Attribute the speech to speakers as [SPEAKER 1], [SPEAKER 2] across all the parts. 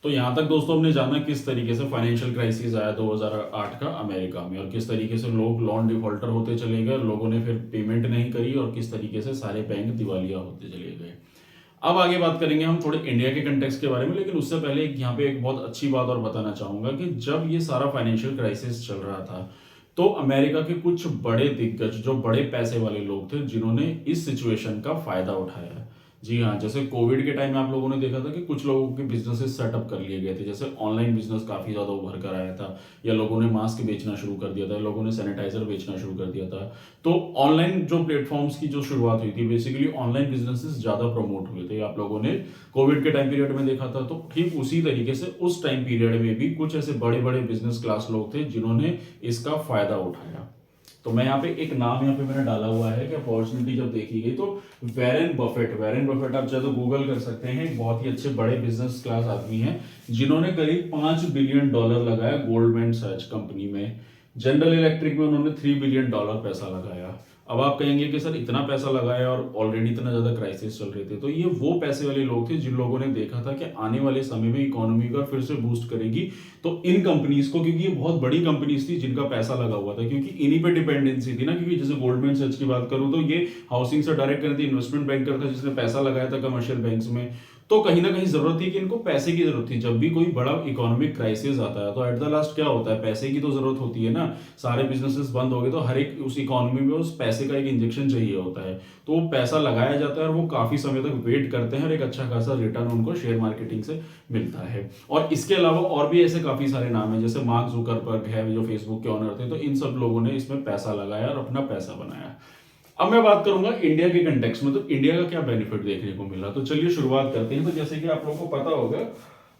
[SPEAKER 1] तो यहाँ तक दोस्तों हमने जाना किस तरीके से फाइनेंशियल क्राइसिस आया 2008 का अमेरिका में, और किस तरीके से लोग लोन डिफॉल्टर होते चले गए, लोगों ने फिर पेमेंट नहीं करी, और किस तरीके से सारे बैंक दिवालिया होते चले गए। अब आगे बात करेंगे हम थोड़े इंडिया के कंटेक्स्ट के बारे में, लेकिन उससे पहले यहाँ पे एक बहुत अच्छी बात और बताना चाहूंगा कि जब ये सारा फाइनेंशियल क्राइसिस चल रहा था तो अमेरिका के कुछ बड़े दिग्गज जो बड़े पैसे वाले लोग थे जिन्होंने इस सिचुएशन का फायदा उठाया। जी हाँ, जैसे कोविड के टाइम में आप लोगों ने देखा था कि कुछ लोगों के बिजनेसेस सेटअप कर लिए गए थे, जैसे ऑनलाइन बिजनेस काफी ज्यादा उभर कर आया था, या लोगों ने मास्क बेचना शुरू कर दिया था, लोगों ने सैनिटाइजर बेचना शुरू कर दिया था। तो ऑनलाइन जो प्लेटफॉर्म्स की जो शुरुआत हुई थी, बेसिकली ऑनलाइन बिजनेसेस ज्यादा प्रमोट हुए थे, आप लोगों ने कोविड के टाइम पीरियड में देखा था। तो ठीक उसी तरीके से उस टाइम पीरियड में भी कुछ ऐसे बड़े बड़े बिजनेस क्लास लोग थे जिन्होंने इसका फायदा उठाया। तो मैं यहाँ पे एक नाम यहाँ पे मैंने डाला हुआ है कि अपॉर्चुनिटी जब देखी गई तो वैरेन बफेट आप चाहे तो गूगल कर सकते हैं, एक बहुत ही अच्छे बड़े बिजनेस क्लास आदमी हैं जिन्होंने करीब $5 बिलियन लगाया गोल्डमैन सैच कंपनी में। जनरल इलेक्ट्रिक में उन्होंने $3 बिलियन पैसा लगाया। अब आप कहेंगे कि सर इतना पैसा लगाया और ऑलरेडी इतना ज्यादा क्राइसिस चल रहे थे, तो ये वो पैसे वाले लोग थे जिन लोगों ने देखा था कि आने वाले समय में इकोनॉमी का फिर से बूस्ट करेगी, तो इन कंपनीज को, क्योंकि ये बहुत बड़ी कंपनीज थी जिनका पैसा लगा हुआ था, क्योंकि इन्हीं पे डिपेंडेंसी थी ना, क्योंकि जैसे गोल्डमैन सैच की बात करूं तो ये हाउसिंग से डायरेक्ट करती इन्वेस्टमेंट बैंकर था जिसने पैसा लगाया था कमर्शियल बैंक्स में। तो कहीं ना कहीं जरूरत थी कि इनको पैसे की जरूरत थी। जब भी कोई बड़ा इकोनॉमिक क्राइसिस आता है तो एट द लास्ट क्या होता है, पैसे की तो जरूरत होती है ना। सारे बिजनेसेस बंद हो गए तो हर एक उस इकोनॉमी में उस पैसे का एक इंजेक्शन चाहिए होता है, तो वो पैसा लगाया जाता है और वो काफी समय तक वेट करते हैं और एक अच्छा खासा रिटर्न उनको शेयर मार्केटिंग से मिलता है। और इसके अलावा और भी ऐसे काफी सारे नाम है, जैसे मार्क जुकरबर्ग है जो फेसबुक के ऑनर थे, तो इन सब लोगों ने इसमें पैसा लगाया और अपना पैसा बनाया। अब मैं बात करूंगा इंडिया के कंटेक्स्ट में, तो इंडिया का क्या बेनिफिट देखने को मिला। तो चलिए शुरुआत करते हैं। तो जैसे कि आप लोगों को पता होगा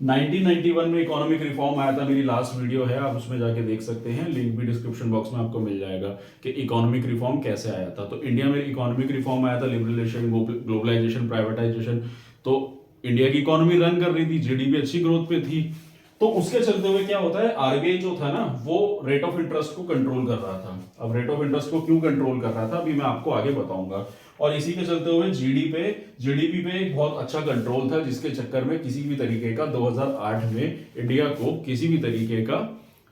[SPEAKER 1] 1991 में इकोनॉमिक रिफॉर्म आया था, मेरी लास्ट वीडियो है, आप उसमें जाके देख सकते हैं, लिंक भी डिस्क्रिप्शन बॉक्स में आपको मिल जाएगा कि इकोनॉमिक रिफॉर्म कैसे आया था। तो इंडिया में इकोनॉमिक रिफॉर्म आया था, लिबरलाइजेशन, ग्लोबलाइजेशन, प्राइवेटाइजेशन। तो इंडिया की इकोनॉमी रन कर रही थी, जीडीपी अच्छी ग्रोथ पे थी। तो उसके चलते हुए क्या होता है, आरबीआई जो था ना वो रेट ऑफ इंटरेस्ट को कंट्रोल कर रहा था। अब रेट ऑफ इंटरेस्ट को क्यों कंट्रोल कर रहा था अभी मैं आपको आगे बताऊंगा। और इसी के चलते हुए जीडीपी पे एक बहुत अच्छा कंट्रोल था, जिसके चक्कर में किसी भी तरीके का 2008 में इंडिया को किसी भी तरीके का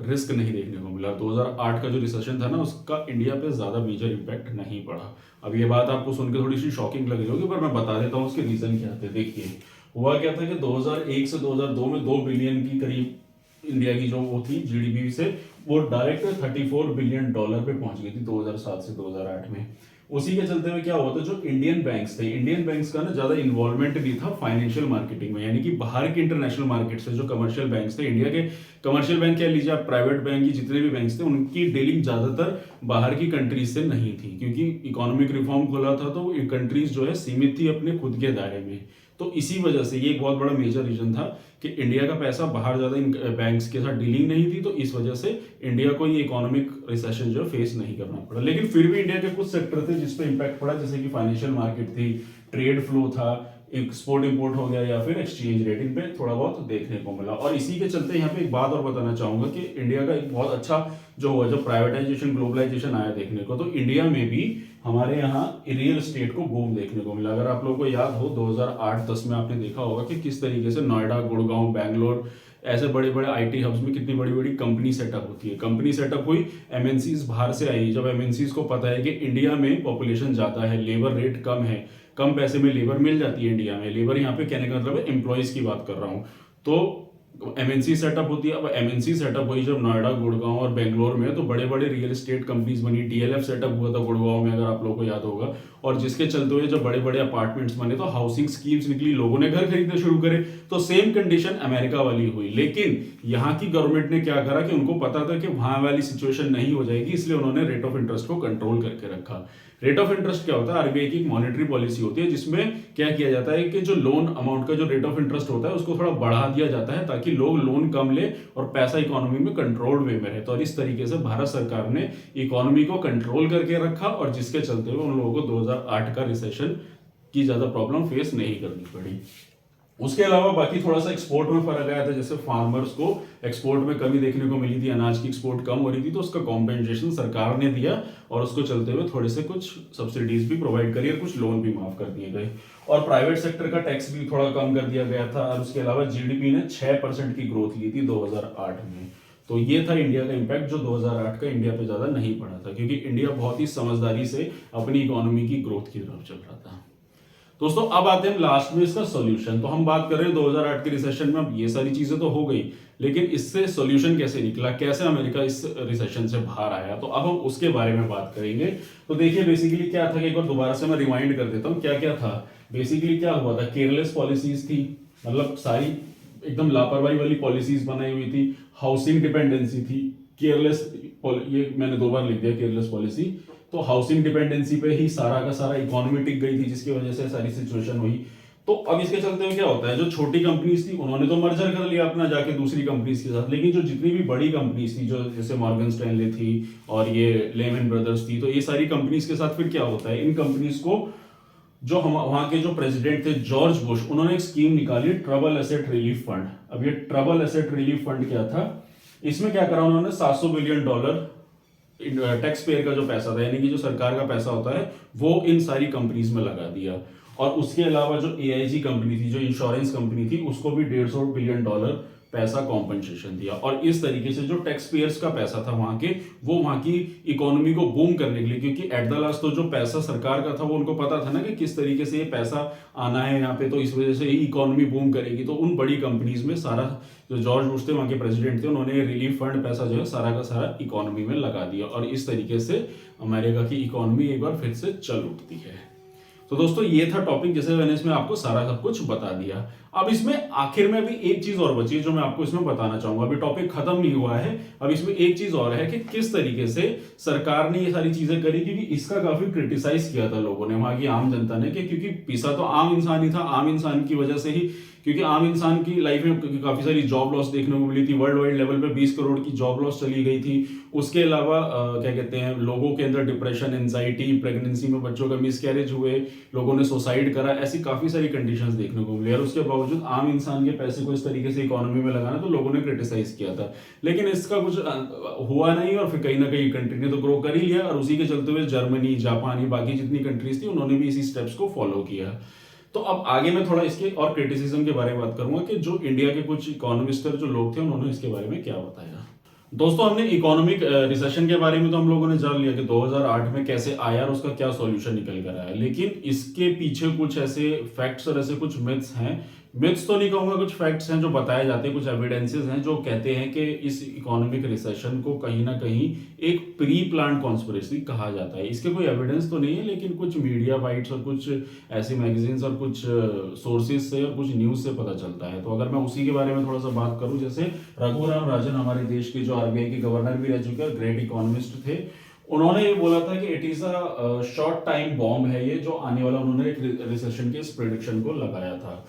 [SPEAKER 1] रिस्क नहीं देखने को मिला। 2008 का जो रिसेशन था ना उसका इंडिया पे ज्यादा मेजर इंपैक्ट नहीं पड़ा। अब ये बात आपको सुनकर थोड़ी सी शॉकिंग लग रही होगी, पर मैं बता देता हूँ उसके रीजन क्या थे। देखिए हुआ क्या था कि 2001 से 2002 में 2 बिलियन की करीब इंडिया की जो वो थी जीडीपी से, वो डायरेक्ट $34 बिलियन पे पहुंच गई थी 2007 से 2008 में। उसी के चलते हुए क्या हुआ था, जो इंडियन बैंक्स थे, इंडियन बैंक्स का ना ज्यादा इन्वॉल्वमेंट नहीं था फाइनेंशियल मार्केटिंग में, यानी कि बाहर के इंटरनेशनल मार्केट से जो कमर्शियल बैंक्स थे, इंडिया के कमर्शियल बैंक कह लीजिए आप, प्राइवेट बैंक की जितने भी बैंक्स थे उनकी डीलिंग ज्यादातर बाहर की कंट्रीज से नहीं थी, क्योंकि इकोनॉमिक रिफॉर्म खोला था तो कंट्रीज जो है सीमित थी अपने खुद के दायरे में। तो इसी वजह से ये एक बहुत बड़ा मेजर रीजन था कि इंडिया का पैसा बाहर ज्यादा इन बैंक्स के साथ डीलिंग नहीं थी, तो इस वजह से इंडिया को ये इकोनॉमिक रिसेशन जो फेस नहीं करना पड़ा। लेकिन फिर भी इंडिया के कुछ सेक्टर थे जिसपे इंपैक्ट पड़ा, जैसे कि फाइनेंशियल मार्केट थी, ट्रेड फ्लो था, एक्सपोर्ट इंपोर्ट हो गया, या फिर एक्सचेंज रेट, इन पे थोड़ा बहुत देखने को मिला। और इसी के चलते यहाँ पे एक बात और बताना चाहूंगा कि इंडिया का एक बहुत अच्छा जो हुआ, जब प्राइवेटाइजेशन ग्लोबलाइजेशन आया देखने को, तो इंडिया में भी हमारे यहाँ रियल एस्टेट को बूम देखने को मिला। अगर आप लोगों को याद हो 2008-10 में आपने देखा होगा कि किस तरीके से नोएडा, गुड़गांव, बैंगलोर ऐसे बड़े बड़े आईटी हब्स में कितनी बड़ी बड़ी कंपनी सेटअप होती है। कंपनी सेटअप हुई, एमएनसीज बाहर से आई। जब एमएनसीज को पता है कि इंडिया में पॉपुलेशन ज्यादा है, लेबर रेट कम है, कम पैसे में लेबर मिल जाती है इंडिया में, लेबर यहाँ पे कहने का मतलब है एम्प्लॉयज की बात कर रहा हूँ, तो एमएनसी सेटअप होती है। अब एमएनसी सेटअप हुई जब नोएडा, गुड़गांव और बेंगलोर में, तो बड़े बड़े रियल एस्टेट कंपनीज बनी। डीएलएफ सेटअप हुआ था गुड़गांव में, अगर आप लोगों को याद होगा, और जिसके चलते हुए जब बड़े बड़े अपार्टमेंट्स बने तो हाउसिंग स्कीम्स निकली, लोगों ने घर खरीदने शुरू करे। तो सेम कंडीशन अमेरिका वाली हुई, लेकिन यहाँ की गवर्नमेंट ने क्या करा कि उनको पता था कि वहां वाली सिचुएशन नहीं हो जाएगी, इसलिए उन्होंने रेट ऑफ इंटरेस्ट को कंट्रोल करके रखा। रेट ऑफ इंटरेस्ट क्या होता है, आरबीआई की मॉनेटरी पॉलिसी होती है, जिसमें क्या किया जाता है कि जो लोन अमाउंट का जो रेट ऑफ इंटरेस्ट होता है उसको थोड़ा बढ़ा दिया जाता है, ताकि लोग लोन कम ले और पैसा इकोनॉमी में कंट्रोल्ड वे में रहे। तो इस तरीके से भारत सरकार ने इकोनॉमी को कंट्रोल करके रखा, और जिसके चलते हुए उन लोगों को 2008 का रिसेशन की ज्यादा प्रॉब्लम फेस नहीं करनी पड़ी। उसके अलावा बाकी थोड़ा सा एक्सपोर्ट में फर्क आया था, जैसे फार्मर्स को एक्सपोर्ट में कमी देखने को मिली थी, अनाज की एक्सपोर्ट कम हो रही थी, तो उसका कॉम्पेंसेशन सरकार ने दिया और उसको चलते हुए थोड़े से कुछ सब्सिडीज भी प्रोवाइड करी और कुछ लोन भी माफ कर दिए गए, और प्राइवेट सेक्टर का टैक्स भी थोड़ा कम कर दिया गया था। और उसके अलावा जीडीपी ने 6% की ग्रोथ ली थी 2008 में। तो ये था इंडिया का इम्पैक्ट जो 2008 का इंडिया पे ज्यादा नहीं पड़ा था, क्योंकि इंडिया बहुत ही समझदारी से अपनी इकोनॉमी की ग्रोथ की तरफ चल रहा था। दोस्तों अब आते हैं लास्ट में इसका सॉल्यूशन। तो हम बात कर रहे हैं 2008 के रिसेशन में, अब ये सारी चीजें तो हो गई, लेकिन इससे सॉल्यूशन कैसे निकला, कैसे अमेरिका इस रिसेशन से बाहर आया, तो अब हम उसके बारे में बात करेंगे। तो देखिए बेसिकली क्या था कि एक बार दोबारा से मैं रिमाइंड कर देता हूँ क्या क्या था। बेसिकली क्या हुआ था, केयरलेस पॉलिसीज थी, मतलब सारी एकदम लापरवाही वाली पॉलिसीज बनाई हुई थी, हाउसिंग डिपेंडेंसी थी, केयरलेस, ये मैंने 2 बार लिख दिया केयरलेस पॉलिसी, तो हाउसिंग डिपेंडेंसी पे ही सारा का सारा इकोनॉमी टिक गई थी, जिसकी वजह से सारी सिचुएशन हुई। तो अब इसके चलते हुए क्या होता है, जो छोटी कंपनीज थी उन्होंने तो मर्जर कर लिया अपना जाके दूसरी कंपनीज के साथ, लेकिन जो जितनी भी बड़ी कंपनीज थी, जो जैसे मॉर्गन स्टैनले थी और ये लेमन ब्रदर्स थी, तो ये सारी कंपनीज के साथ फिर क्या होता है, इन कंपनीज को जो हम वहां के जो प्रेसिडेंट थे जॉर्ज बुश, उन्होंने एक स्कीम निकाली, ट्रबल एसेट रिलीफ फंड। अब ये ट्रबल एसेट रिलीफ फंड क्या था, इसमें क्या करा उन्होंने, $700 बिलियन टैक्स पेयर का जो पैसा था, यानी कि जो सरकार का पैसा होता है, वो इन सारी कंपनीज में लगा दिया। और उसके अलावा जो एआईजी कंपनी थी, जो इंश्योरेंस कंपनी थी, उसको भी $150 बिलियन पैसा कॉम्पनसेशन दिया। और इस तरीके से जो टैक्स पेयर्स का पैसा था वहां के, वो वहां की इकोनॉमी को बूम करने के लिए, क्योंकि एट द लास्ट तो जो पैसा सरकार का था वो उनको पता था ना कि किस तरीके से ये पैसा आना है यहाँ पे, तो इस वजह से ही इकोनॉमी बूम करेगी। तो उन बड़ी कंपनीज में सारा, जो जॉर्ज बुश थे वहां के प्रेसिडेंट थे, उन्होंने रिलीफ फंड पैसा जो है सारा का सारा इकोनॉमी में लगा दिया, और इस तरीके से अमेरिका की इकोनॉमी एक बार फिर से चल उठती है। तो दोस्तों ये था टॉपिक, जैसे मैंने इसमें आपको सारा सब कुछ बता दिया। अब इसमें आखिर में भी एक चीज और बची है जो मैं आपको इसमें बताना चाहूंगा, अभी टॉपिक खत्म नहीं हुआ है, अब इसमें एक चीज और है कि किस तरीके से सरकार ने ये सारी चीजें करी, क्योंकि इसका काफी क्रिटिसाइज किया था लोगों ने, वहां की आम जनता ने, कि क्योंकि पिसा तो आम इंसान ही था, आम इंसान की वजह से ही, क्योंकि आम इंसान की लाइफ में काफी सारी जॉब लॉस देखने को मिली थी, वर्ल्ड वाइड लेवल पे 20 करोड़ की जॉब लॉस चली गई थी। उसके अलावा क्या कहते हैं, लोगों के अंदर डिप्रेशन, एंजाइटी, प्रेगनेंसी में बच्चों का मिसकैरेज हुए, लोगों ने सुसाइड करा, ऐसी काफी सारी कंडीशंस देखने को मिली। और उसके बावजूद आम इंसान के पैसे को इस तरीके से इकोनॉमी में लगाना, तो लोगों ने क्रिटिसाइज किया था, लेकिन इसका कुछ हुआ नहीं, और फिर कहीं ना कहीं कंट्री ने तो ग्रो कर ही लिया, और उसी के चलते हुए जर्मनी, जापान, बाकी जितनी कंट्रीज थी उन्होंने भी इसी स्टेप्स को फॉलो किया। तो अब आगे मैं थोड़ा इसके और क्रिटिसिज्म के बारे में बात करूंगा कि जो इंडिया के कुछ इकोनॉमिस्ट जो लोग थे उन्होंने इसके बारे में क्या बताया। दोस्तों हमने इकोनॉमिक रिसेशन के बारे में तो हम लोगों ने जान लिया कि 2008 में कैसे आया और उसका क्या सॉल्यूशन निकल कर आया, लेकिन इसके पीछे कुछ ऐसे फैक्ट्स और ऐसे कुछ मिथ्स हैं, मिथ्स तो नहीं कहूंगा, कुछ फैक्ट्स हैं जो बताए जाते हैं, कुछ एविडेंसेस हैं जो कहते हैं कि इस इकोनॉमिक रिसेशन को कहीं ना कहीं एक प्री प्लान कॉन्स्पिरेसी कहा जाता है। इसके कोई एविडेंस तो नहीं है, लेकिन कुछ मीडिया बाइट्स और कुछ ऐसी मैगजीन्स और कुछ सोर्सेज से और कुछ न्यूज से पता चलता है। तो अगर मैं उसी के बारे में थोड़ा सा बात करूं, जैसे रघुराम राजन हमारे देश के जो आरबीआई के गवर्नर भी रह चुके और ग्रेट इकोनॉमिस्ट थे, उन्होंने ये बोला था कि it is a short time bomb है ये, जो आने वाला, उन्होंने एक रिसेशन के इस प्रेडिक्शन को लगाया था।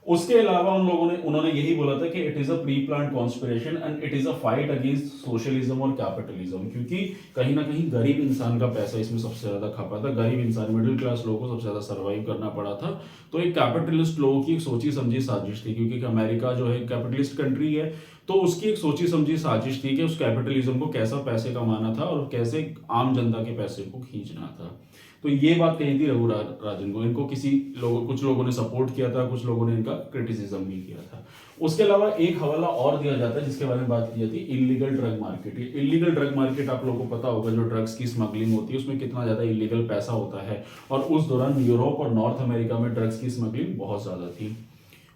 [SPEAKER 1] उसके अलावा उन्होंने यही बोला था कि it is a pre plan conspiration and it is a fight against socialism और कैपिटलिज्म, क्योंकि कहीं ना कहीं गरीब इंसान का पैसा इसमें सबसे ज्यादा खपा था, गरीब इंसान, मिडिल क्लास लोगों को सबसे ज्यादा सर्वाइव करना पड़ा था। तो एक कैपिटलिस्ट लोगों की एक सोची समझी साजिश थी, क्योंकि अमेरिका जो है कैपिटलिस्ट कंट्री है, तो उसकी एक सोची समझी साजिश थी कि उस कैपिटलिज्म को कैसा पैसे कमाना था और कैसे आम जनता के पैसे को खींचना था। तो ये बात कही थी रघु राजन को, इनको कुछ लोगों ने सपोर्ट किया था, कुछ लोगों ने इनका क्रिटिसिज्म भी किया था। उसके अलावा एक हवाला और दिया जाता है जिसके बारे में बात की जाती है, illegal drug market. Illegal drug market आप लोगों को पता होगा, जो ड्रग्स की स्मगलिंग होती है उसमें कितना ज्यादा इलीगल पैसा होता है, और उस दौरान यूरोप और नॉर्थ अमेरिका में ड्रग्स की स्मगलिंग बहुत ज्यादा थी।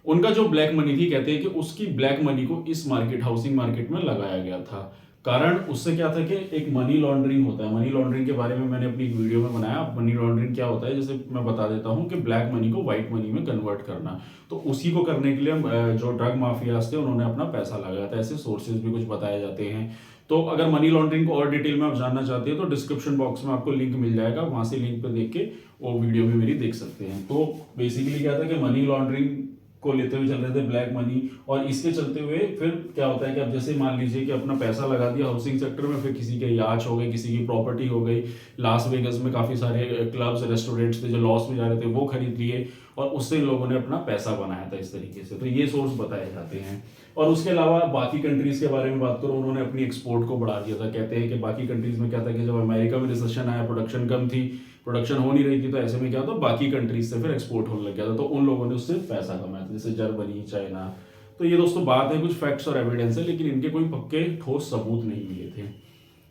[SPEAKER 1] उनका जो ब्लैक मनी थी, कहते हैं कि उसकी ब्लैक मनी को इस मार्केट, हाउसिंग मार्केट में लगाया गया था। कारण उससे क्या था कि एक मनी लॉन्ड्रिंग होता है, मनी लॉन्ड्रिंग के बारे में मैंने अपनी वीडियो में बनाया। मनी लॉन्ड्रिंग क्या होता है, जैसे मैं बता देता हूँ कि ब्लैक मनी को व्हाइट मनी में कन्वर्ट करना, तो उसी को करने के लिए जो ड्रग माफियाज थे उन्होंने अपना पैसा लगाया था, ऐसे सोर्सेज भी कुछ बताए जाते हैं। तो अगर मनी लॉन्ड्रिंग को और डिटेल में आप जानना चाहते हैं तो डिस्क्रिप्शन बॉक्स में आपको लिंक मिल जाएगा, वहां से लिंक पे देख के वो वीडियो भी मेरी देख सकते हैं। तो बेसिकली क्या था कि मनी लॉन्ड्रिंग को लेते हुए चल रहे थे, ब्लैक मनी, और इसके चलते हुए फिर क्या होता है कि अब जैसे मान लीजिए कि अपना पैसा लगा दिया हाउसिंग सेक्टर में, फिर किसी के याच हो गए, किसी की प्रॉपर्टी हो गई, लास वेगस में काफ़ी सारे क्लब्स रेस्टोरेंट्स थे जो लॉस में जा रहे थे, वो खरीद लिए और उससे इन लोगों ने अपना पैसा बनाया था इस तरीके से। तो ये सोर्स बताए जाते हैं। और उसके अलावा बाकी कंट्रीज के बारे में बात करूँ, उन्होंने अपनी एक्सपोर्ट को बढ़ा दिया था। कहते हैं कि बाकी कंट्रीज में क्या था कि जब अमेरिका में रिसेशन आया, प्रोडक्शन कम थी, प्रोडक्शन हो नहीं रही थी, तो ऐसे में क्या होता, बाकी कंट्रीज से फिर एक्सपोर्ट होने लग गया था, तो उन लोगों ने उससे पैसा कमाया था, जैसे जर्मनी, चाइना। तो ये दोस्तों बात है, कुछ फैक्ट्स और एविडेंस है, लेकिन इनके कोई पक्के ठोस सबूत नहीं मिले थे।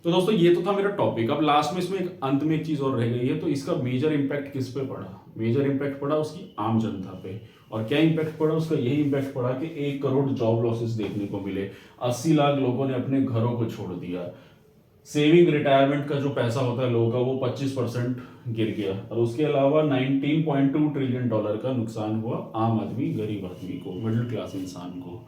[SPEAKER 1] तो दोस्तों ये तो था मेरा टॉपिक। अब लास्ट में इसमें एक अंत में एक चीज और रह गई है, तो इसका मेजर इंपैक्ट किस पे पड़ा? मेजर इंपैक्ट पड़ा उसकी आम जनता पे। और क्या इंपैक्ट पड़ा उसका? यही इंपैक्ट पड़ा कि 1 करोड़ जॉब लॉसेस देखने को मिले, 80 लाख लोगों ने अपने घरों को छोड़ दिया, सेविंग रिटायरमेंट का जो पैसा होता है लोगों का वो 25% गिर गया, और उसके अलावा 19.2 ट्रिलियन डॉलर का नुकसान हुआ आम आदमी, गरीब आदमी को, मिडिल क्लास इंसान को।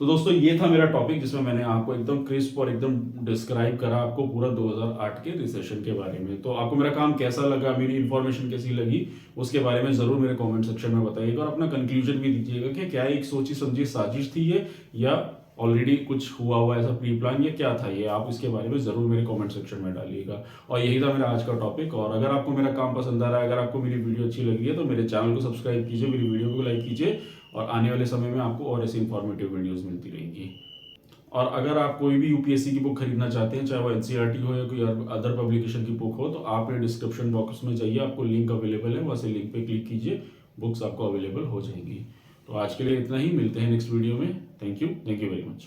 [SPEAKER 1] तो दोस्तों ये था मेरा टॉपिक, जिसमें मैंने आपको एकदम क्रिस्प और एकदम डिस्क्राइब करा आपको पूरा 2008 के रिसेशन के बारे में। तो आपको मेरा काम कैसा लगा, मेरी इन्फॉर्मेशन कैसी लगी, उसके बारे में जरूर मेरे कमेंट सेक्शन में बताइएगा, और अपना कंक्लूजन भी दीजिएगा कि क्या एक सोची समझी साजिश थी ये, या ऑलरेडी कुछ हुआ ऐसा प्री प्लान, ये क्या था ये, आप इसके बारे में जरूर मेरे कमेंट सेक्शन में डालिएगा। और यही था मेरा आज का टॉपिक। और अगर आपको मेरा काम पसंद आ रहा है, अगर आपको मेरी वीडियो अच्छी लगी है, तो मेरे चैनल को सब्सक्राइब कीजिए, मेरी वीडियो को लाइक कीजिए, और आने वाले समय में आपको और ऐसी इंफॉर्मेटिव वीडियोस मिलती रहेंगी। और अगर आप कोई भी यूपीएससी की बुक खरीदना चाहते हैं, चाहे वो एनसीईआरटी हो या कोई अदर पब्लिकेशन की बुक हो, तो आप ये डिस्क्रिप्शन बॉक्स में जाइए, आपको लिंक अवेलेबल है, वहाँ से लिंक पे क्लिक कीजिए, बुक्स आपको अवेलेबल हो जाएंगी। तो आज के लिए इतना ही, मिलते हैं नेक्स्ट वीडियो में। Thank you very much.